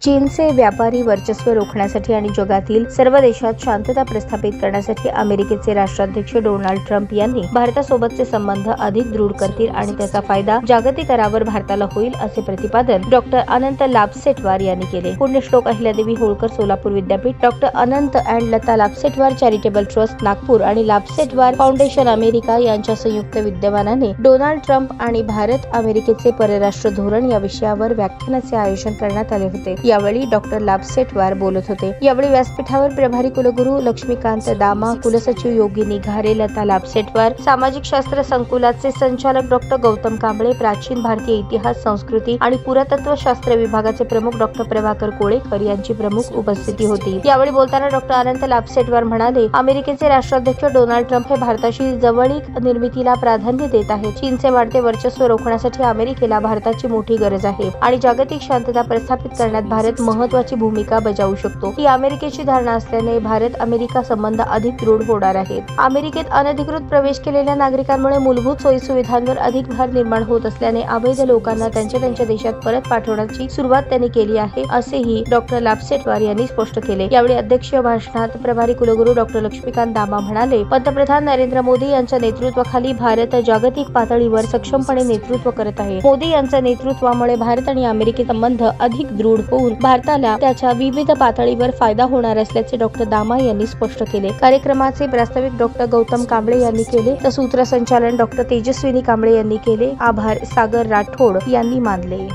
चीनचे व्यापारी वर्चस्व रोखण्यासाठी आणि जगातील सर्व देशात शांतता प्रस्थापित करण्यासाठी अमेरिकेचे राष्ट्राध्यक्ष डोनाल्ड ट्रम्प यांनी भारतासोबतचे संबंध अधिक दृढ करतील आणि त्याचा फायदा जागतिक स्तरावर भारताला होईल असे प्रतिपादन डॉक्टर अनंत लाभसेटवार यांनी केले. पुण्यश्लोक अहिल्यादेवी होळकर सोलापूर विद्यापीठ, doctor Anant and Lata Labhsetwar charitable trust Nagpur आणि लाभसेटवार फाउंडेशन अमेरिका यांच्या संयुक्त विद्यमानाने डोनाल्ड ट्रम्प आणि भारत अमेरिकेचे परराष्ट्र धोरण या विषयावर व्याख्यानाचे आयोजन करण्यात आले होते. यावेळी डॉक्टर लाभसेटवार बोलत होते. यावेळी व्यासपीठावर प्रभारी कुलगुरू लक्ष्मीकांत दामा, कुलसचिव योगिनी घारे, लता लाभसेटवार, सामाजिक शास्त्र संकुलाचे संचालक डॉक्टर गौतम कांबळे, प्राचीन भारतीय इतिहास, संस्कृती आणि पुरातत्व शास्त्र विभागाचे प्रमुख डॉक्टर प्रभाकर कोळेकर यांची प्रमुख उपस्थिती होती. यावेळी बोलताना डॉक्टर अनंत लाभसेटवार म्हणाले, अमेरिकेचे राष्ट्राध्यक्ष डोनाल्ड ट्रम्प हे भारताशी जवळीक निर्मितीला प्राधान्य देत आहेत. चीनचे वाढते वर्चस्व रोखण्यासाठी अमेरिकेला भारताची मोठी गरज आहे आणि जागतिक शांतता प्रस्थापित करण्यात भारत महत्त्वाची भूमिका बजावू शकतो. ही अमेरिकेची धारणा असल्याने भारत अमेरिका संबंध अधिक दृढ होणार आहेत. अमेरिकेत अनधिकृत प्रवेश केलेल्या नागरिकांमुळे मूलभूत सोयीसुविधांवर अधिक भार निर्माण होत असल्याने अवैध लोकांना त्यांच्या देशात परत पाठवण्याची सुरुवात त्यांनी केली आहे, असेही डॉक्टर लाभसेटवार यांनी स्पष्ट केले. यावेळी अध्यक्षीय भाषणात प्रभारी कुलगुरू डॉक्टर लक्ष्मीकांत दामा म्हणाले, पंतप्रधान नरेंद्र मोदी यांच्या नेतृत्वाखाली भारत जागतिक पातळीवर सक्षमपणे नेतृत्व करत आहे. मोदी यांच्या नेतृत्वामुळे भारत आणि अमेरिकी संबंध अधिक दृढ होऊन भारताला त्याच्या विविध पातळीवर फायदा होणार असल्याचे डॉक्टर दामा यांनी स्पष्ट केले. कार्यक्रमाचे प्रास्ताविक डॉक्टर गौतम कांबळे यांनी केले तर सूत्रसंचालन डॉक्टर तेजस्विनी कांबळे यांनी केले. आभार सागर राठोड यांनी मानले.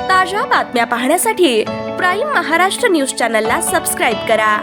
ताज्या बातम्या पाहण्यासाठी प्राईम महाराष्ट्र न्यूज चॅनलला सबस्क्राईब करा.